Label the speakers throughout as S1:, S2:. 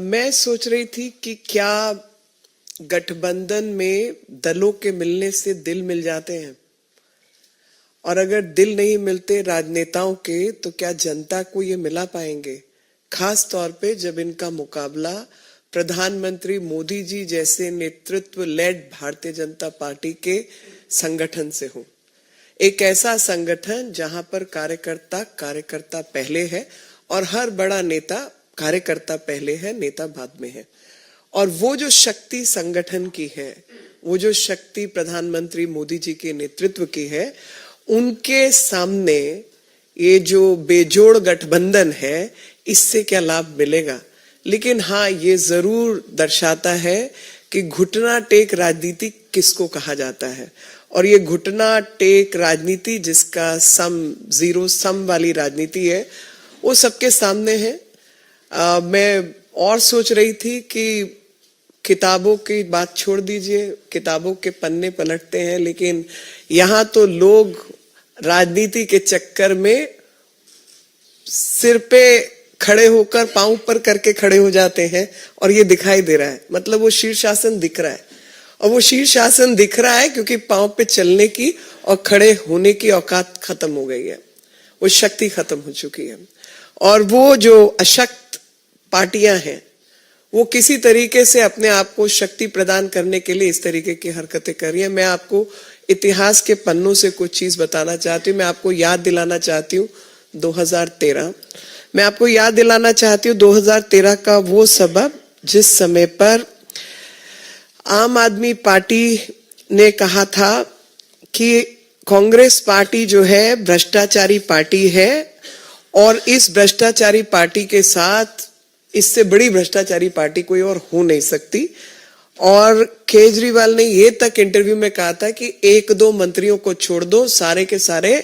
S1: मैं सोच रही थी कि क्या गठबंधन में दलों के मिलने से दिल मिल जाते हैं, और अगर दिल नहीं मिलते राजनेताओं के तो क्या जनता को ये मिला पाएंगे, खास तौर पे जब इनका मुकाबला प्रधानमंत्री मोदी जी जैसे नेतृत्व लेड भारतीय जनता पार्टी के संगठन से हो। एक ऐसा संगठन जहां पर कार्यकर्ता पहले है और हर बड़ा नेता कार्यकर्ता पहले है, नेता बाद में है। और वो जो शक्ति संगठन की है, वो जो शक्ति प्रधानमंत्री मोदी जी के नेतृत्व की है, उनके सामने ये जो बेजोड़ गठबंधन है, इससे क्या लाभ मिलेगा। लेकिन हाँ, ये जरूर दर्शाता है कि घुटना टेक राजनीति किसको कहा जाता है। और ये घुटना टेक राजनीति, जिसका जीरो सम वाली राजनीति है, वो सबके सामने है। मैं और सोच रही थी कि किताबों की बात छोड़ दीजिए, किताबों के पन्ने पलटते हैं, लेकिन यहाँ तो लोग राजनीति के चक्कर में सिर पे खड़े होकर पांव पर करके खड़े हो जाते हैं, और ये दिखाई दे रहा है। मतलब वो शीर्षासन दिख रहा है, और वो शीर्षासन दिख रहा है क्योंकि पांव पे चलने की और खड़े होने की औकात खत्म हो गई है, वो शक्ति खत्म हो चुकी है। और वो जो अशक्त पार्टियां हैं, वो किसी तरीके से अपने आप को शक्ति प्रदान करने के लिए इस तरीके की हरकतें कर रही है। मैं आपको इतिहास के पन्नों से कुछ चीज बताना चाहती हूँ। मैं आपको याद दिलाना चाहती हूँ 2013। मैं आपको याद दिलाना चाहती हूँ 2013 का वो सबब जिस समय पर आम आदमी पार्टी ने कहा था कि कांग्रेस पार्टी जो है भ्रष्टाचारी पार्टी है, और इस भ्रष्टाचारी पार्टी के साथ इससे बड़ी भ्रष्टाचारी पार्टी कोई और हो नहीं सकती। और केजरीवाल ने ये तक इंटरव्यू में कहा था कि एक दो मंत्रियों को छोड़ दो, सारे के सारे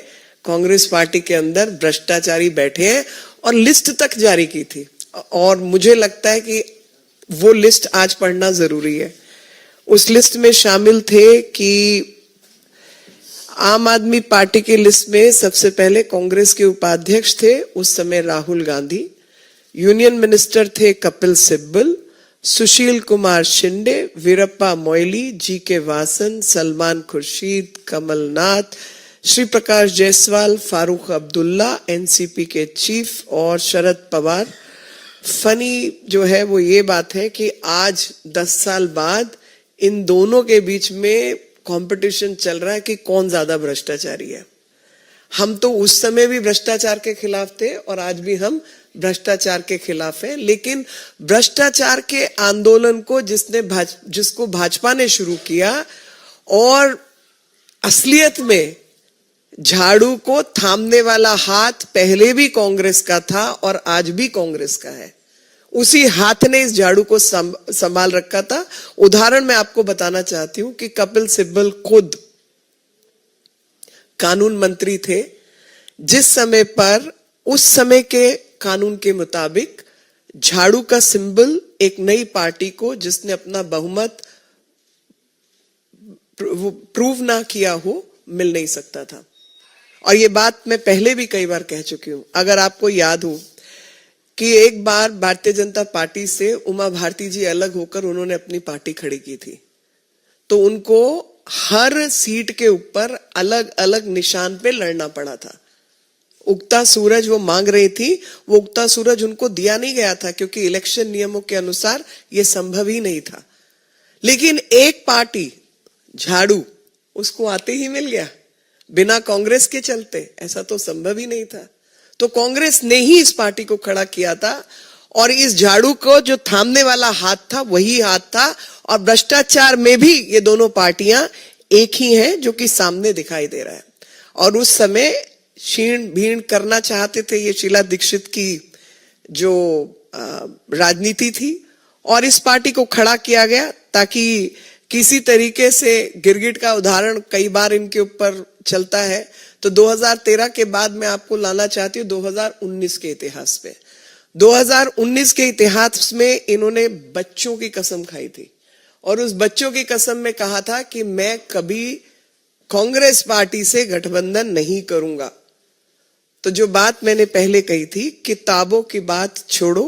S1: कांग्रेस पार्टी के अंदर भ्रष्टाचारी बैठे हैं, और लिस्ट तक जारी की थी। और मुझे लगता है कि वो लिस्ट आज पढ़ना जरूरी है। उस लिस्ट में शामिल थे कि आम आदमी पार्टी की लिस्ट में सबसे पहले कांग्रेस के उपाध्यक्ष थे उस समय राहुल गांधी, यूनियन मिनिस्टर थे कपिल सिब्बल, सुशील कुमार शिंदे, वीरप्पा मोइली, जी.के. वासन, सलमान खुर्शीद, कमलनाथ, श्री प्रकाश जायसवाल, फारूक अब्दुल्ला, एनसीपी के चीफ, और शरद पवार। फनी जो है वो ये बात है कि आज 10 साल बाद इन दोनों के बीच में कंपटीशन चल रहा है कि कौन ज्यादा भ्रष्टाचारी है। हम तो उस समय भी भ्रष्टाचार के खिलाफ थे और आज भी हम भ्रष्टाचार के खिलाफ हैं। लेकिन भ्रष्टाचार के आंदोलन को जिसको भाजपा ने शुरू किया, और असलियत में झाड़ू को थामने वाला हाथ पहले भी कांग्रेस का था और आज भी कांग्रेस का है। उसी हाथ ने इस झाड़ू को संभाल रखा था। उदाहरण मैं आपको बताना चाहती हूं कि कपिल सिब्बल खुद कानून मंत्री थे, जिस समय पर उस समय के कानून के मुताबिक झाड़ू का सिंबल एक नई पार्टी को, जिसने अपना बहुमत प्रूव ना किया हो, मिल नहीं सकता था। और ये बात मैं पहले भी कई बार कह चुकी हूं। अगर आपको याद हो कि एक बार भारतीय जनता पार्टी से उमा भारती जी अलग होकर उन्होंने अपनी पार्टी खड़ी की थी, तो उनको हर सीट के ऊपर अलग अलग निशान पे लड़ना पड़ा था। उगता सूरज वो मांग रही थी, वो उगता सूरज उनको दिया नहीं गया था क्योंकि इलेक्शन नियमों के अनुसार ये संभव ही नहीं था। लेकिन एक पार्टी झाड़ू, उसको आते ही मिल गया बिना कांग्रेस के चलते। ऐसा तो संभव ही नहीं था। तो कांग्रेस ने ही इस पार्टी को खड़ा किया था, और इस झाड़ू को जो थामने वाला हाथ था वही हाथ था। और भ्रष्टाचार में भी ये दोनों पार्टियां एक ही हैं, जो कि सामने दिखाई दे रहा है। और उस समय छीण भीण करना चाहते थे, ये शीला दीक्षित की जो राजनीति थी, और इस पार्टी को खड़ा किया गया ताकि किसी तरीके से गिरगिट का उदाहरण कई बार इनके ऊपर चलता है। तो 2013 के बाद मैं आपको लाना चाहती हूँ 2019 के इतिहास पे। 2019 के इतिहास में इन्होंने बच्चों की कसम खाई थी, और उस बच्चों की कसम में कहा था कि मैं कभी कांग्रेस पार्टी से गठबंधन नहीं करूंगा। तो जो बात मैंने पहले कही थी, किताबों की बात छोड़ो,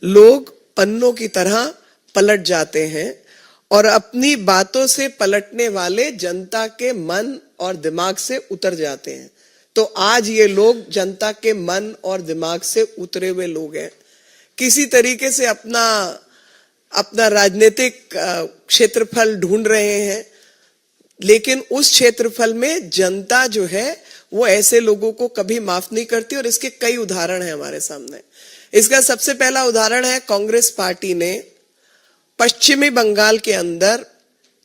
S1: लोग पन्नों की तरह पलट जाते हैं और अपनी बातों से पलटने वाले जनता के मन और दिमाग से उतर जाते हैं। तो आज ये लोग जनता के मन और दिमाग से उतरे हुए लोग हैं, किसी तरीके से अपना राजनीतिक क्षेत्रफल ढूंढ रहे हैं, लेकिन उस क्षेत्रफल में जनता जो है वो ऐसे लोगों को कभी माफ नहीं करती। और इसके कई उदाहरण हैं हमारे सामने। इसका सबसे पहला उदाहरण है, कांग्रेस पार्टी ने पश्चिमी बंगाल के अंदर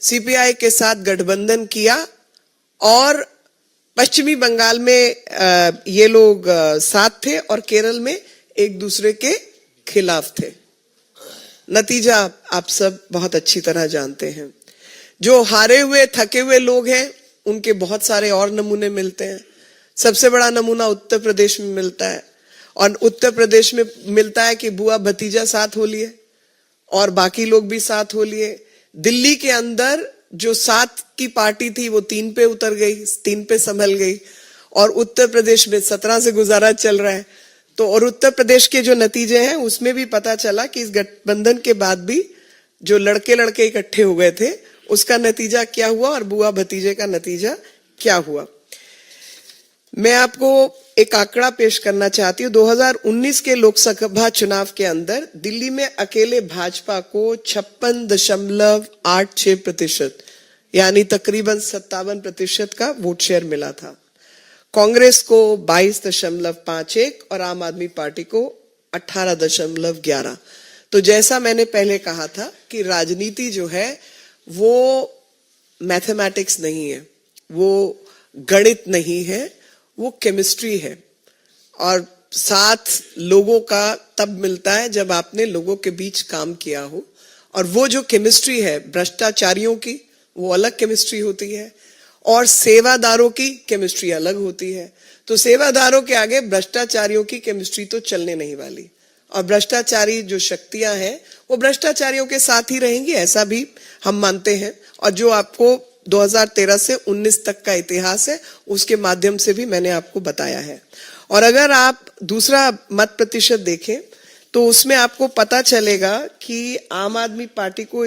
S1: सीपीआई के साथ गठबंधन किया और पश्चिमी बंगाल में ये लोग साथ थे और केरल में एक दूसरे के खिलाफ थे। नतीजा आप सब बहुत अच्छी तरह जानते हैं। जो हारे हुए थके हुए लोग हैं उनके बहुत सारे और नमूने मिलते हैं। सबसे बड़ा नमूना उत्तर प्रदेश में मिलता है, और उत्तर प्रदेश में मिलता है कि बुआ भतीजा साथ हो लिए और बाकी लोग भी साथ हो लिए। दिल्ली के अंदर जो 7 की पार्टी थी वो 3 पे उतर गई, 3 पे संभल गई, और उत्तर प्रदेश में 17 से गुजारा चल रहा है। तो और उत्तर प्रदेश के जो नतीजे हैं उसमें भी पता चला कि इस गठबंधन के बाद भी जो लड़के इकट्ठे हो गए थे उसका नतीजा क्या हुआ और बुआ भतीजे का नतीजा क्या हुआ। मैं आपको एक आंकड़ा पेश करना चाहती हूँ। 2019 के लोकसभा चुनाव के अंदर दिल्ली में अकेले भाजपा को 56.86% यानी तकरीबन 57% का वोट शेयर मिला था। कांग्रेस को 22.51 और आम आदमी पार्टी को 18.11। तो जैसा मैंने पहले कहा था कि राजनीति जो है वो मैथमेटिक्स नहीं है, वो गणित नहीं है, वो केमिस्ट्री है। और साथ लोगों का तब मिलता है जब आपने लोगों के बीच काम किया हो, और वो जो केमिस्ट्री है भ्रष्टाचारियों की वो अलग केमिस्ट्री होती है और सेवादारों की केमिस्ट्री अलग होती है। तो सेवादारों के आगे भ्रष्टाचारियों की केमिस्ट्री तो चलने नहीं वाली, और भ्रष्टाचारी जो शक्तियां हैं वो भ्रष्टाचारियों के साथ ही रहेंगी, ऐसा भी हम मानते हैं। और जो आपको 2013 से 19 तक का इतिहास है उसके माध्यम से भी मैंने आपको बताया है। और अगर आप दूसरा मत प्रतिशत देखें तो उसमें आपको पता चलेगा कि आम आदमी पार्टी को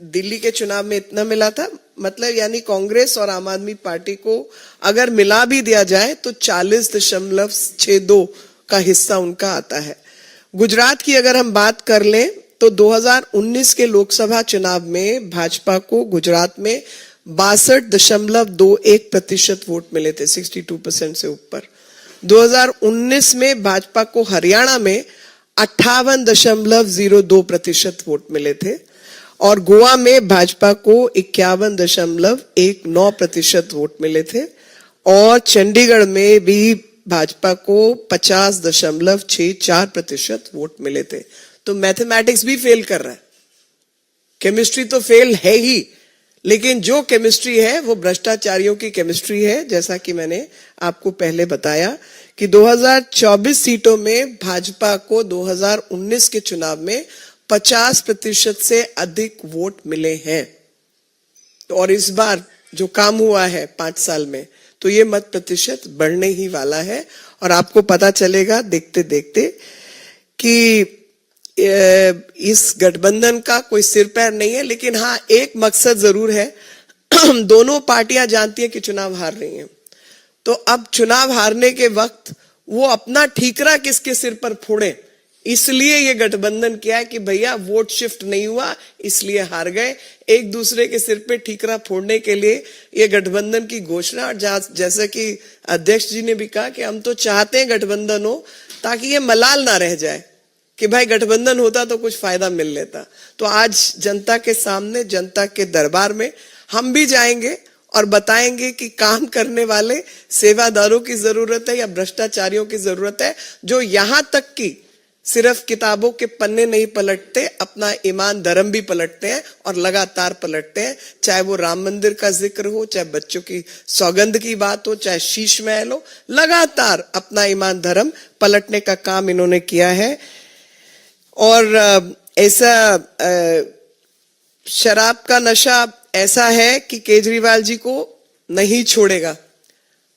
S1: दिल्ली के चुनाव में इतना मिला था, मतलब यानी कांग्रेस और आम आदमी पार्टी को अगर मिला भी दिया जाए तो 40.62 का हिस्सा उनका आता है। गुजरात की अगर हम बात कर लें तो 2019 के लोकसभा चुनाव में भाजपा को गुजरात में 62.21% वोट मिले थे, 62% से ऊपर। 2019 में भाजपा को हरियाणा में 58.02% वोट मिले थे, और गोवा में भाजपा को 51.19% वोट मिले थे, और चंडीगढ़ में भी भाजपा को 50.64% वोट मिले थे। तो मैथमेटिक्स भी फेल कर रहा है, केमिस्ट्री तो फेल है ही, लेकिन जो केमिस्ट्री है वो भ्रष्टाचारियों की केमिस्ट्री है। जैसा कि मैंने आपको पहले बताया कि 2024 सीटों में भाजपा को 2019 के चुनाव में 50% से अधिक वोट मिले हैं। और इस बार जो काम हुआ है 5 साल में, तो ये मत प्रतिशत बढ़ने ही वाला है। और आपको पता चलेगा देखते देखते कि इस गठबंधन का कोई सिर पैर नहीं है, लेकिन हाँ एक मकसद जरूर है। दोनों पार्टियां जानती है कि चुनाव हार रही हैं, तो अब चुनाव हारने के वक्त वो अपना ठीकरा किसके सिर पर फोड़े, इसलिए ये गठबंधन किया है कि भैया वोट शिफ्ट नहीं हुआ इसलिए हार गए। एक दूसरे के सिर पे ठीकरा फोड़ने के लिए ये गठबंधन की घोषणा। और जैसे कि अध्यक्ष जी ने भी कहा कि हम तो चाहते हैं गठबंधन हो ताकि ये मलाल ना रह जाए कि भाई गठबंधन होता तो कुछ फायदा मिल लेता। तो आज जनता के सामने, जनता के दरबार में हम भी जाएंगे और बताएंगे कि काम करने वाले सेवादारों की जरूरत है या भ्रष्टाचारियों की जरूरत है, जो यहां तक कि सिर्फ किताबों के पन्ने नहीं पलटते, अपना ईमान धर्म भी पलटते हैं और लगातार पलटते हैं। चाहे वो राम मंदिर का जिक्र हो, चाहे बच्चों की सौगंध की बात हो, चाहे शीश महल हो, लगातार अपना ईमान धर्म पलटने का काम इन्होंने किया है। और ऐसा शराब का नशा ऐसा है कि केजरीवाल जी को नहीं छोड़ेगा,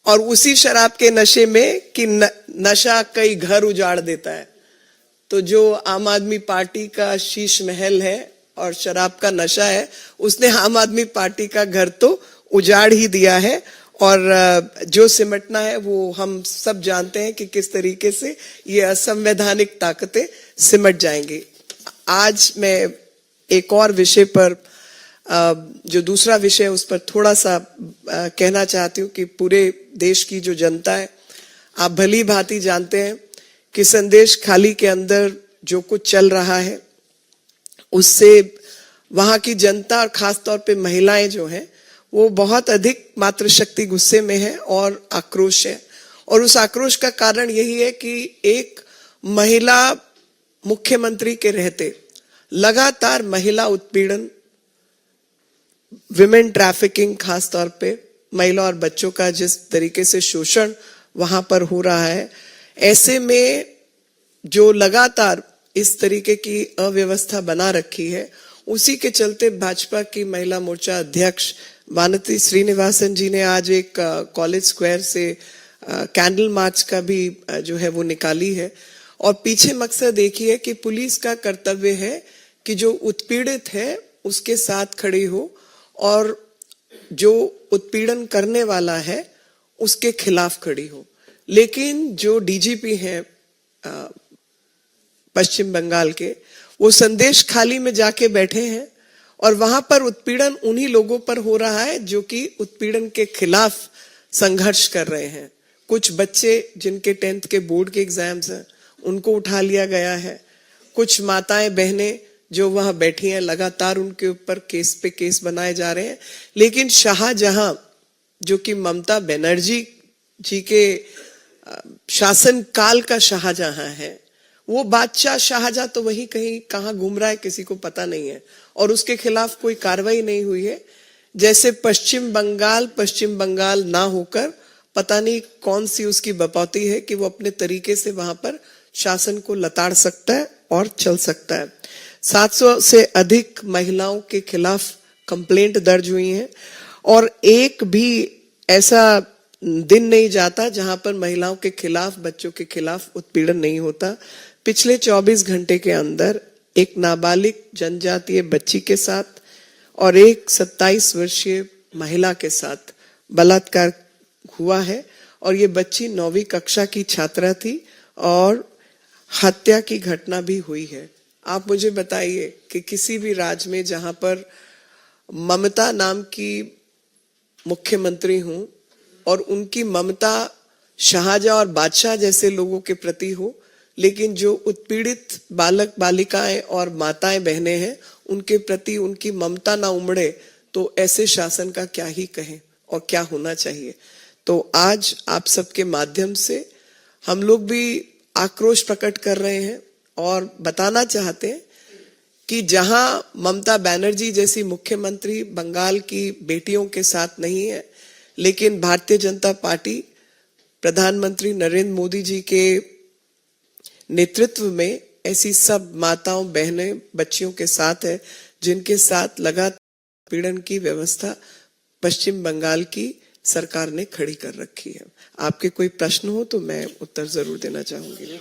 S1: और उसी शराब के नशे में कि नशा कई घर उजाड़ देता है। तो जो आम आदमी पार्टी का शीश महल है और शराब का नशा है, उसने आम आदमी पार्टी का घर तो उजाड़ ही दिया है। और जो सिमटना है वो हम सब जानते हैं कि किस तरीके से ये असंवैधानिक ताकतें सिमट जाएंगी। आज मैं एक और विषय पर, जो दूसरा विषय उस पर थोड़ा सा कहना चाहती हूँ कि पूरे देश की जो जनता है, आप भली भांति जानते हैं कि संदेश खाली के अंदर जो कुछ चल रहा है उससे वहां की जनता और खासतौर पे महिलाएं जो हैं वो बहुत अधिक मातृशक्ति गुस्से में है और आक्रोश है। और उस आक्रोश का कारण यही है कि एक महिला मुख्यमंत्री के रहते लगातार महिला उत्पीड़न, विमेन ट्रैफिकिंग, खासतौर पे महिला और बच्चों का जिस तरीके से शोषण वहां पर हो रहा है, ऐसे में जो लगातार इस तरीके की अव्यवस्था बना रखी है, उसी के चलते भाजपा की महिला मोर्चा अध्यक्ष वानती श्रीनिवासन जी ने आज एक कॉलेज स्क्वायर से कैंडल मार्च का भी जो है वो निकाली है। और पीछे मकसद एक ही है कि पुलिस का कर्तव्य है कि जो उत्पीड़ित है उसके साथ खड़ी हो और जो उत्पीड़न करने वाला है उसके खिलाफ खड़ी हो। लेकिन जो डीजीपी हैं पश्चिम बंगाल के, वो संदेश खाली में जाके बैठे हैं और वहां पर उत्पीड़न उन्हीं लोगों पर हो रहा है जो कि उत्पीड़न के खिलाफ संघर्ष कर रहे हैं। कुछ बच्चे जिनके 10th के बोर्ड के एग्जाम्स हैं उनको उठा लिया गया है। कुछ माताएं बहनें जो वहां बैठी हैं, लगातार उनके ऊपर केस पे केस बनाए जा रहे हैं। लेकिन शाहजहां, जो कि ममता बनर्जी जी के शासन काल का शाहजहां है, वो बादशाह शाहजहां तो वही कहीं कहां घूम रहा है किसी को पता नहीं है और उसके खिलाफ कोई कार्रवाई नहीं हुई है। जैसे पश्चिम बंगाल ना होकर पता नहीं कौन सी उसकी बपौती है कि वो अपने तरीके से वहां पर शासन को लताड़ सकता है और चल सकता है। 700 से अधिक महिलाओं के खिलाफ कंप्लेंट दर्ज हुई है और एक भी ऐसा दिन नहीं जाता जहां पर महिलाओं के खिलाफ, बच्चों के खिलाफ उत्पीड़न नहीं होता। पिछले 24 घंटे के अंदर एक नाबालिग जनजातीय बच्ची के साथ और एक 27 वर्षीय महिला के साथ बलात्कार हुआ है और ये बच्ची 9वीं कक्षा की छात्रा थी और हत्या की घटना भी हुई है। आप मुझे बताइए कि किसी भी राज्य में जहां पर ममता नाम की मुख्यमंत्री हूं और उनकी ममता शाहजहां और बादशाह जैसे लोगों के प्रति हो, लेकिन जो उत्पीड़ित बालक बालिकाएं और माताएं बहनें हैं उनके प्रति उनकी ममता ना उमड़े, तो ऐसे शासन का क्या ही कहें और क्या होना चाहिए। तो आज आप सबके माध्यम से हम लोग भी आक्रोश प्रकट कर रहे हैं और बताना चाहते हैं कि जहां ममता बनर्जी जैसी मुख्यमंत्री बंगाल की बेटियों के साथ नहीं है, लेकिन भारतीय जनता पार्टी प्रधानमंत्री नरेंद्र मोदी जी के नेतृत्व में ऐसी सब माताओं, बहनें, बच्चियों के साथ है जिनके साथ लगातार पीड़न की व्यवस्था पश्चिम बंगाल की सरकार ने खड़ी कर रखी है। आपके कोई प्रश्न हो तो मैं उत्तर जरूर देना चाहूंगी।